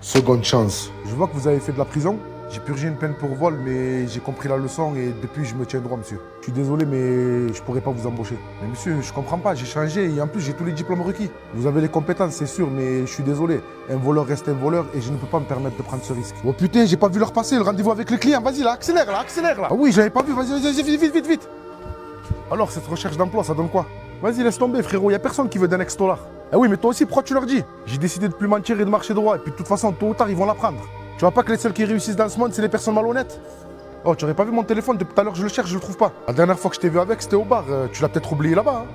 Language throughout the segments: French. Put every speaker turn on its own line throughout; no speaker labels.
Seconde chance. Je vois que vous avez fait de la prison. J'ai purgé une peine pour vol, mais j'ai compris la leçon et depuis, je me tiens droit, monsieur. Je suis désolé, mais je pourrais pas vous embaucher. Mais monsieur, je comprends pas, j'ai changé et en plus, j'ai tous les diplômes requis. Vous avez les compétences, c'est sûr, mais je suis désolé. Un voleur reste un voleur et je ne peux pas me permettre de prendre ce risque. Oh putain, j'ai pas vu leur passer le rendez-vous avec le client. Vas-y, là, accélère, là, accélère, là. Ah oui, j'avais pas vu, vas-y, vite, vite, vite, vite. Alors, cette recherche d'emploi, ça donne quoi? Vas-y, laisse tomber, frérot, y a personne qui veut d'un ex-dollar. Ah oui, mais toi aussi, pourquoi tu leur dis? J'ai décidé de plus mentir et de marcher droit, et puis de toute façon, tôt ou tard, ils vont l'apprendre. Tu vois pas que les seuls qui réussissent dans ce monde, c'est les personnes malhonnêtes? Oh, tu aurais pas vu mon téléphone depuis tout à l'heure, je le cherche, je le trouve pas. La dernière fois que je t'ai vu avec, c'était au bar, tu l'as peut-être oublié là-bas. Hein.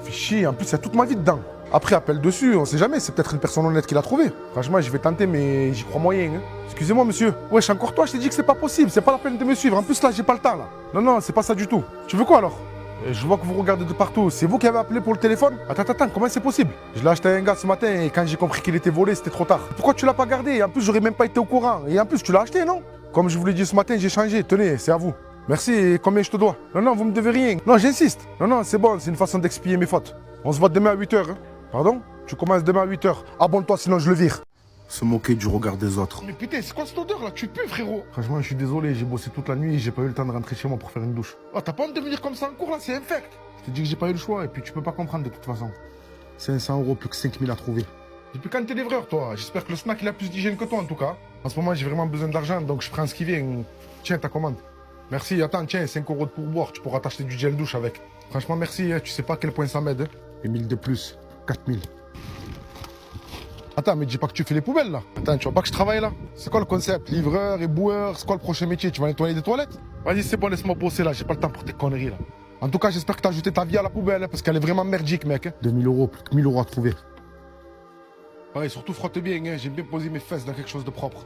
Fais chier, en plus, il y a toute ma vie dedans. Après, appelle dessus, on sait jamais, c'est peut-être une personne honnête qui l'a trouvé. Franchement, je vais tenter, mais j'y crois moyen. Hein. Excusez-moi, monsieur. Wesh, encore toi, je t'ai dit que c'est pas possible, c'est pas la peine de me suivre. En plus, là, j'ai pas le temps, là. Non, c'est pas ça du tout. Tu veux quoi alors? Je vois que vous regardez de partout. C'est vous qui avez appelé pour le téléphone? Attends, comment c'est possible? Je l'ai acheté à un gars ce matin et quand j'ai compris qu'il était volé, c'était trop tard. Pourquoi tu l'as pas gardé? En plus, j'aurais même pas été au courant. Et en plus, tu l'as acheté, non? Comme je vous l'ai dit ce matin, j'ai changé. Tenez, c'est à vous. Merci, et combien je te dois? Non, vous me devez rien. Non, j'insiste. Non, c'est bon, c'est une façon d'expier mes fautes. On se voit demain à 8h. Hein. Pardon? Tu commences demain à 8h. Abonne-toi, sinon je le vire. Se moquer du regard des autres. Mais putain, c'est quoi cette odeur là? Tu pues, frérot. Franchement, je suis désolé, j'ai bossé toute la nuit et j'ai pas eu le temps de rentrer chez moi pour faire une douche. Oh, t'as pas honte de venir comme ça en cours là? C'est infect. Je te dis que j'ai pas eu le choix et puis tu peux pas comprendre de toute façon. 500 € plus que 5000 à trouver. Depuis quand t'es livreur, toi? J'espère que le snack il a plus d'hygiène que toi en tout cas. En ce moment, j'ai vraiment besoin d'argent donc je prends ce qui vient. Tiens, ta commande. Merci, attends, tiens, 5 € de pourboire. Tu pourras t'acheter du gel douche avec. Franchement, merci, hein, tu sais pas à quel point ça m'aide. Hein. Et 1000 de plus, 4000. Attends, mais dis pas que tu fais les poubelles là. Attends, tu vois pas que je travaille là? C'est quoi le concept? Livreur, éboueur, c'est quoi le prochain métier? Tu vas nettoyer des toilettes? Vas-y, c'est bon, laisse-moi bosser là, j'ai pas le temps pour tes conneries là. En tout cas, j'espère que t'as ajouté ta vie à la poubelle, hein, parce qu'elle est vraiment merdique, mec. Hein. 2000 €, plus que 1000 € à trouver. Ouais, surtout frotte bien, hein. J'ai bien posé mes fesses dans quelque chose de propre.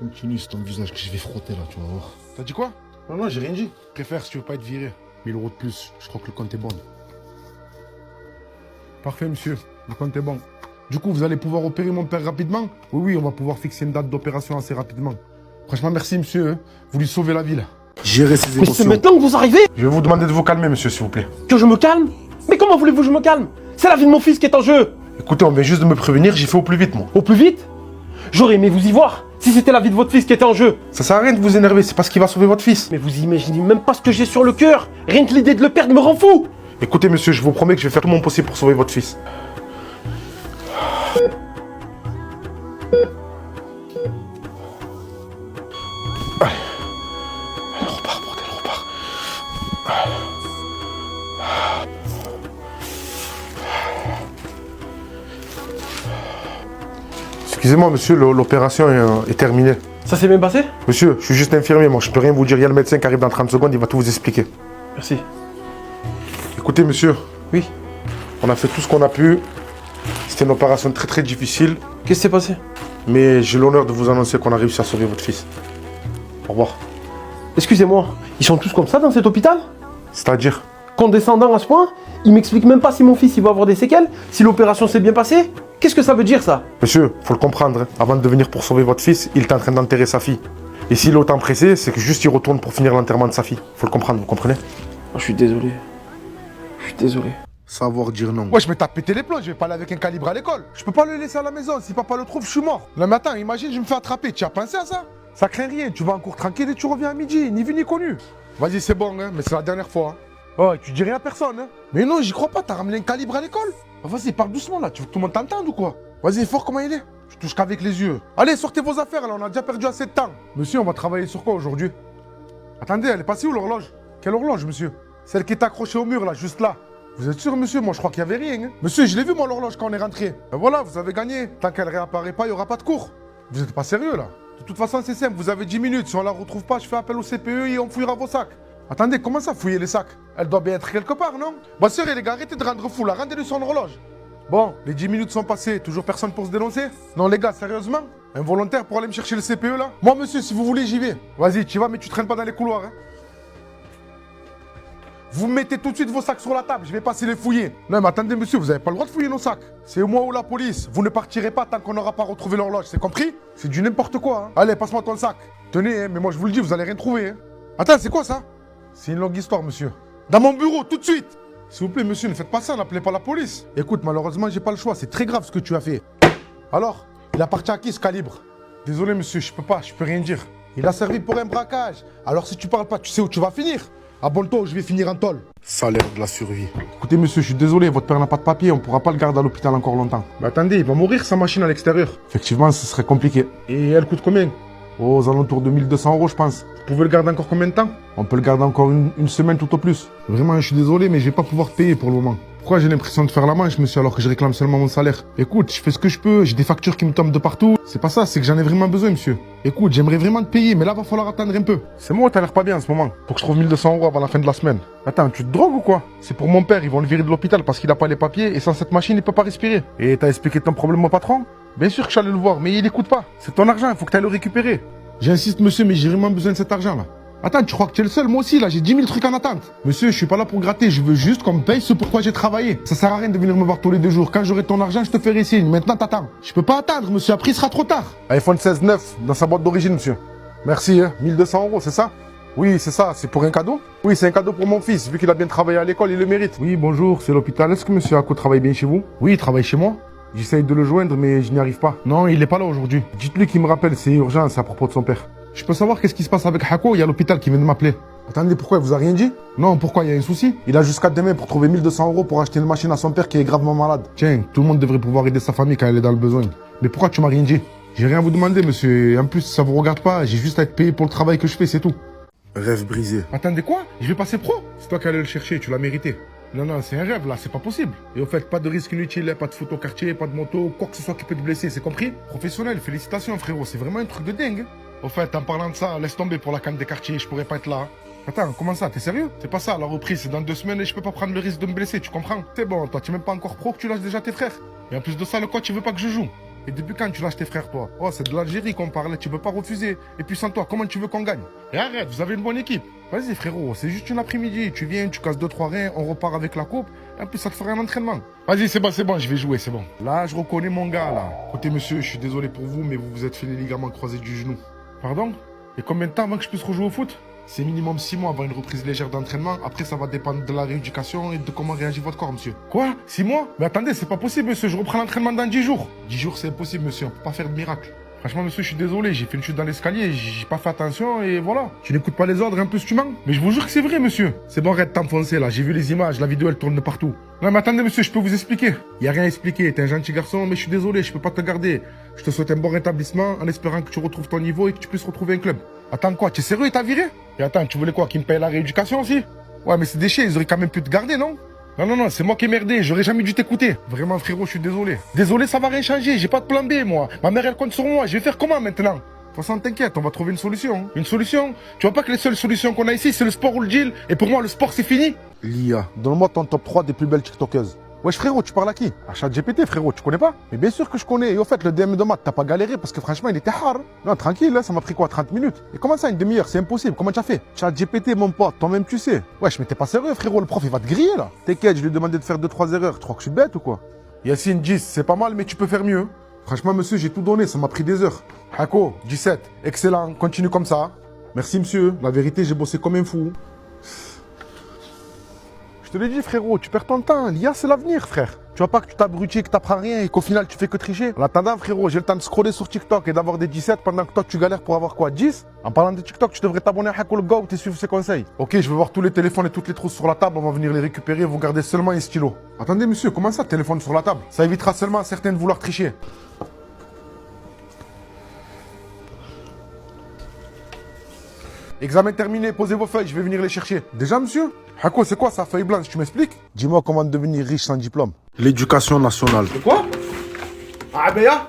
Continue, c'est ton visage que je vais frotter là, tu vas voir. T'as dit quoi? Non, j'ai rien dit. Préfère si tu veux pas être viré. 1000 € de plus, je crois que le compte est bon. Parfait, monsieur, le compte est bon. Du coup, vous allez pouvoir opérer mon père rapidement? Oui, on va pouvoir fixer une date d'opération assez rapidement. Franchement, merci, monsieur. Hein. Vous lui sauvez la vie, là. Gérer ses émotions.
Mais c'est maintenant que vous arrivez?
Je vais vous demander de vous calmer, monsieur, s'il vous plaît.
Que je me calme? Mais comment voulez-vous que je me calme? C'est la vie de mon fils qui est en jeu.
Écoutez, on vient juste de me prévenir, j'ai fait au plus vite, moi.
Au plus vite? J'aurais aimé vous y voir, si c'était la vie de votre fils qui était en jeu.
Ça sert à rien de vous énerver, c'est parce qu'il va sauver votre fils.
Mais vous imaginez même pas ce que j'ai sur le cœur. Rien que l'idée de le perdre me rend fou.
Écoutez, monsieur, je vous promets que je vais faire tout mon possible pour sauver votre fils. Allez, on repart, bordel, on repart. Excusez-moi, monsieur, l'opération est terminée.
Ça s'est bien passé?
Monsieur, je suis juste infirmier, moi, je peux rien vous dire. Il y a le médecin qui arrive dans 30 secondes, il va tout vous expliquer.
Merci.
Écoutez, monsieur.
Oui.
On a fait tout ce qu'on a pu. C'était une opération très très difficile.
Qu'est-ce qui s'est passé?
Mais j'ai l'honneur de vous annoncer qu'on a réussi à sauver votre fils. Au revoir.
Excusez-moi, ils sont tous comme ça dans cet hôpital?
C'est-à-dire?
Condescendant à ce point? Ils m'expliquent même pas si mon fils il va avoir des séquelles, si l'opération s'est bien passée. Qu'est-ce que ça veut dire ça?
Monsieur, faut le comprendre. Hein. Avant de venir pour sauver votre fils, il est en train d'enterrer sa fille. Et s'il est autant pressé, c'est que juste il retourne pour finir l'enterrement de sa fille. Faut le comprendre, vous comprenez?
Oh, je suis désolé. Je suis désolé.
Savoir dire non. Ouais, je vais pété les plombs, je vais pas aller avec un calibre à l'école. Je peux pas le laisser à la maison, si papa le trouve, je suis mort. Là, mais attends, imagine, je me fais attraper, tu as pensé à ça? Ça craint rien, tu vas en cours tranquille et tu reviens à midi, ni vu ni connu. Vas-y, c'est bon, hein, mais c'est la dernière fois. Hein. Oh, tu dis rien à personne, hein. Mais non, j'y crois pas, t'as ramené un calibre à l'école. Oh, vas-y, parle doucement là, tu veux que tout le monde t'entende ou quoi? Vas-y, fort, comment il est? Je touche qu'avec les yeux. Allez, sortez vos affaires là, on a déjà perdu assez de temps. Monsieur, on va travailler sur quoi aujourd'hui? Attendez, elle est passée où l'horloge? Quelle horloge, monsieur? Celle qui est accrochée au mur là, juste là. Vous êtes sûr, monsieur? Moi, je crois qu'il y avait rien. Hein. Monsieur, je l'ai vu, moi, l'horloge, quand on est rentré. Ben voilà, vous avez gagné. Tant qu'elle réapparaît pas, il n'y aura pas de cours. Vous êtes pas sérieux, là? De toute façon, c'est simple. Vous avez 10 minutes. Si on la retrouve pas, je fais appel au CPE et on fouillera vos sacs. Attendez, comment ça, fouiller les sacs? Elle doit bien être quelque part, non? Bon, sérieux, les gars, arrêtez de rendre fou, là. Rendez-lui son horloge. Bon, les 10 minutes sont passées. Toujours personne pour se dénoncer? Non, les gars, sérieusement? Un volontaire pour aller me chercher le CPE, là? Moi, monsieur, si vous voulez, j'y vais. Vas-y, tu vas, mais tu traînes pas dans les couloirs, hein. Vous mettez tout de suite vos sacs sur la table, je vais passer les fouiller. Non mais attendez monsieur, vous n'avez pas le droit de fouiller nos sacs. C'est moi ou la police. Vous ne partirez pas tant qu'on n'aura pas retrouvé l'horloge, c'est compris? C'est du n'importe quoi. Hein. Allez, passe-moi ton sac. Tenez, hein, mais moi je vous le dis, vous allez rien trouver. Hein. Attends, c'est quoi ça? C'est une longue histoire monsieur. Dans mon bureau, tout de suite. S'il vous plaît monsieur, ne faites pas ça, n'appelez pas la police. Écoute, malheureusement j'ai pas le choix, c'est très grave ce que tu as fait. Alors, il appartient à qui ce calibre? Désolé, monsieur, je peux rien dire. Il a servi pour un braquage. Alors si tu parles pas, tu sais où tu vas finir. Abonne-toi ou je vais finir en tôle. Salaire de la survie. Écoutez, monsieur, je suis désolé, votre père n'a pas de papier, on pourra pas le garder à l'hôpital encore longtemps. Mais attendez, il va mourir sa machine à l'extérieur. Effectivement, ce serait compliqué. Et elle coûte combien? Aux alentours de 1200 €, je pense. Vous pouvez le garder encore combien de temps? On peut le garder encore une semaine tout au plus. Vraiment, je suis désolé, mais je vais pas pouvoir payer pour le moment. Pourquoi j'ai l'impression de faire la manche, monsieur, alors que je réclame seulement mon salaire? Écoute, je fais ce que je peux, j'ai des factures qui me tombent de partout. C'est pas ça, c'est que j'en ai vraiment besoin, monsieur. Écoute, j'aimerais vraiment te payer, mais là, va falloir attendre un peu. C'est moi, t'as l'air pas bien en ce moment. Faut que je trouve 1200 € avant la fin de la semaine. Attends, tu te drogues ou quoi? C'est pour mon père, ils vont le virer de l'hôpital parce qu'il a pas les papiers et sans cette machine, il peut pas respirer. Et t'as expliqué ton problème au patron? Bien sûr que j'allais le voir, mais il écoute pas. C'est ton argent, il faut que t'ailles le récupérer. J'insiste, monsieur, mais j'ai vraiment besoin de cet argent-là. Attends, tu crois que tu es le seul? Moi aussi, là, j'ai 10 000 trucs en attente. Monsieur, je suis pas là pour gratter, je veux juste qu'on me paye ce pourquoi j'ai travaillé. Ça sert à rien de venir me voir tous les 2 jours. Quand j'aurai ton argent, je te ferai signe. Maintenant, t'attends. Je peux pas attendre, monsieur, après, il sera trop tard. iPhone 16 neuf, dans sa boîte d'origine, monsieur. Merci, hein. 1200 €, c'est ça? Oui, c'est ça. C'est pour un cadeau? Oui, c'est un cadeau pour mon fils. Vu qu'il a bien travaillé à l'école, il le mérite. Oui, bonjour, c'est l'hôpital. Est-ce que monsieur Ako travaille bien chez vous? Oui, il travaille chez moi. J'essaye de le joindre, mais je n'y arrive pas. Non, il est pas là aujourd'hui. Dites-lui qu'il me rappelle, c'est urgent, c'est à propos de son père. Je peux savoir qu'est-ce qui se passe avec Hako? Il y a l'hôpital qui vient de m'appeler. Attendez, pourquoi il vous a rien dit? Non, pourquoi? Il y a un souci? Il a jusqu'à demain pour trouver 1200 € pour acheter une machine à son père qui est gravement malade. Tiens, tout le monde devrait pouvoir aider sa famille quand elle est dans le besoin. Mais pourquoi tu m'as rien dit? J'ai rien à vous demander, monsieur. Et en plus, ça vous regarde pas. J'ai juste à être payé pour le travail que je fais, c'est tout. Rêve brisé. Attendez quoi? Je vais passer pro? C'est toi qui allais le chercher, tu l'as mérité. Non, non, c'est un rêve là, c'est pas possible. Et au fait, pas de risque inutile, pas de photo quartier, pas de moto, quoi que ce soit qui peut te blesser, c'est compris? Professionnel, félicitations frérot, c'est vraiment un truc de dingue. Au fait, en parlant de ça, laisse tomber pour la canne des quartiers, je pourrais pas être là. Attends, comment ça, t'es sérieux? C'est pas ça, la reprise, c'est dans 2 semaines et je peux pas prendre le risque de me blesser, tu comprends? C'est bon, toi, tu es même pas encore pro que tu lâches déjà tes frères. Et en plus de ça, le coach, il veut pas que je joue. Et depuis quand tu lâches tes frères, toi? Oh, c'est de l'Algérie qu'on parle, tu peux pas refuser. Et puis sans toi, comment tu veux qu'on gagne? Et arrête, vous avez une bonne équipe. Vas-y frérot, c'est juste une après-midi. Tu viens, tu casses 2-3 reins, on repart avec la coupe. Et en plus, ça te fera un entraînement. Vas-y, c'est bon, je vais jouer, c'est bon. Là, je reconnais mon gars, là. Écoutez, monsieur, je suis désolé pour vous, mais vous vous êtes fait les ligaments croisés du genou. Pardon? Et combien de temps avant que je puisse rejouer au foot? C'est minimum 6 mois avant une reprise légère d'entraînement. Après, ça va dépendre de la rééducation et de comment réagit votre corps, monsieur. Quoi? 6 mois? Mais attendez, c'est pas possible, monsieur. Je reprends l'entraînement dans 10 jours. 10 jours, c'est impossible, monsieur. On peut pas faire de miracle. Franchement, monsieur, je suis désolé. J'ai fait une chute dans l'escalier. J'ai pas fait attention et voilà. Tu n'écoutes pas les ordres, en plus tu mens. Mais je vous jure que c'est vrai, monsieur. C'est bon, arrête de t'enfoncer, là. J'ai vu les images. La vidéo, elle tourne de partout. Non, mais attendez, monsieur, je peux vous expliquer. Y a rien à expliquer. T'es un gentil garçon, mais je suis désolé. Je peux pas te garder. Je te souhaite un bon rétablissement en espérant que tu retrouves ton niveau et que tu puisses retrouver un club. Attends quoi? Tu es sérieux et t'as viré? Et attends, tu voulais quoi? Qu'il me paye la rééducation aussi? Ouais, mais c'est des chiens, ils auraient quand même pu te garder, non? Non, c'est moi qui ai merdé, j'aurais jamais dû t'écouter. Vraiment, frérot, je suis désolé. Désolé, ça va rien changer, j'ai pas de plan B, moi. Ma mère, elle compte sur moi, je vais faire comment maintenant? De toute façon, t'inquiète, on va trouver une solution. Une solution? Tu vois pas que les seules solutions qu'on a ici, c'est le sport ou le deal? Et pour moi, le sport, c'est fini? Lia, donne-moi ton top 3 des plus belles tiktokeuses. Wesh frérot, tu parles à qui? À ChatGPT frérot, tu connais pas? Mais bien sûr que je connais. Et au fait, le DM de maths, t'as pas galéré parce que franchement, il était hard. Non, tranquille, là, ça m'a pris quoi, 30 minutes? Et comment ça, une demi-heure? C'est impossible. Comment tu as fait? ChatGPT, mon pote, toi-même tu sais. Wesh, mais t'es pas sérieux frérot, le prof, il va te griller là. T'inquiète, je lui ai demandé de faire 2-3 erreurs. Tu crois que je suis bête ou quoi? Yacine 10, c'est pas mal, mais tu peux faire mieux. Franchement, monsieur, j'ai tout donné, ça m'a pris des heures. Hako, 17, excellent, continue comme ça. Merci monsieur, la vérité, j'ai bossé comme un fou. Je te l'ai dit frérot, tu perds ton temps, l'IA c'est l'avenir frère. Tu vois pas que tu t'abrutis, que t'apprends rien et qu'au final tu fais que tricher. En attendant frérot, j'ai le temps de scroller sur TikTok et d'avoir des 17 pendant que toi tu galères pour avoir quoi, 10? En parlant de TikTok, tu devrais t'abonner à Hako le Goat et suivre ses conseils. Ok, je vais voir tous les téléphones et toutes les trousses sur la table, on va venir les récupérer, vous gardez seulement un stylo. Attendez monsieur, comment ça téléphone sur la table? Ça évitera seulement à certains de vouloir tricher. Examen terminé, posez vos feuilles, je vais venir les chercher. Déjà, monsieur? Hako, c'est quoi ça, feuille blanche, tu m'expliques? Dis-moi comment devenir riche sans diplôme. L'éducation nationale. C'est quoi? Ah, ben ya.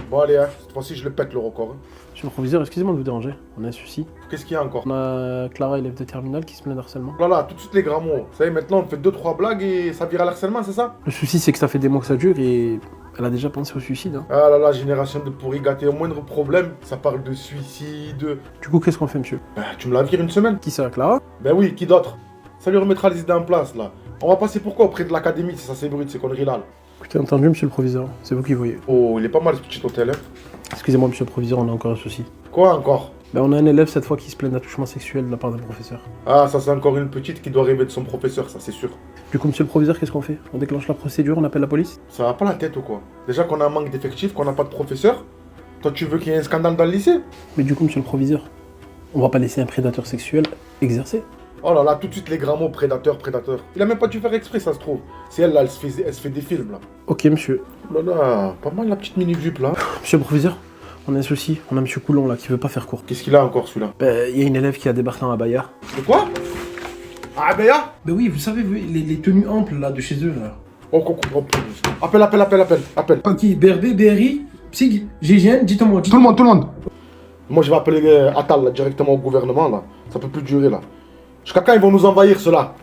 Bon, allez, cette fois-ci, je le pète le record.
Monsieur le proviseur, excusez-moi de vous déranger. On a un souci.
Qu'est-ce qu'il y a encore?
On a Clara, élève de terminale, qui se plaint d'harcèlement.
Voilà, tout de suite les grands mots. Vous savez, maintenant, on fait 2-3 blagues et ça vire à l'harcèlement, c'est ça?
Le souci, c'est que ça fait des mois que ça dure et elle a déjà pensé au suicide. Hein.
Ah là là, génération de pourri gâtés. Au moindre problème, ça parle de suicide.
Du coup, qu'est-ce qu'on fait, monsieur?
Bah, tu me la vires une semaine?
Qui ça, Clara?
Ben oui, qui d'autre? Ça lui remettra les idées en place, là. On va passer pourquoi auprès de l'académie, si ça s'ébruite, ces conneries-là. Là.
Écoutez, entendu, monsieur le proviseur. C'est vous qui voyez.
Oh, il est pas mal ce petit hôtel, hein.
Excusez-moi, monsieur le proviseur, on a encore un souci.
Quoi encore?
Ben, on a un élève cette fois qui se plaint d'attouchement sexuel de la part d'un professeur.
Ah, ça c'est encore une petite qui doit rêver de son professeur, ça c'est sûr.
Du coup, monsieur le proviseur, qu'est-ce qu'on fait? On déclenche la procédure, on appelle la police?
Ça va pas la tête ou quoi? Déjà qu'on a un manque d'effectifs, qu'on n'a pas de professeur. Toi, tu veux qu'il y ait un scandale dans le lycée?
Mais du coup, monsieur le proviseur, on va pas laisser un prédateur sexuel exercer.
Oh là là, tout de suite les grands mots, prédateur, prédateur. Il a même pas dû faire exprès, ça se trouve. C'est elle, là, elle se fait des films, là.
Ok, monsieur.
Oh là là, pas mal la petite mini-jupe, là.
Monsieur le proviseur, on a un souci. On a monsieur Coulon, là, qui veut pas faire court.
Qu'est-ce qu'il a encore, celui-là?
Ben, il y a une élève qui a débarqué en abaya.
De quoi? Ah, Béa?
Ben oui, vous savez, les tenues amples, là, de chez eux, là.
Oh, appelle.
Ok, BRB, BRI, PSIG, GGN, dites-moi.
Tout le monde. Moi, je vais appeler Attal, là, directement au gouvernement, là. Ça peut plus durer, là. Jusqu'à quand ils vont nous envahir, ceux-là?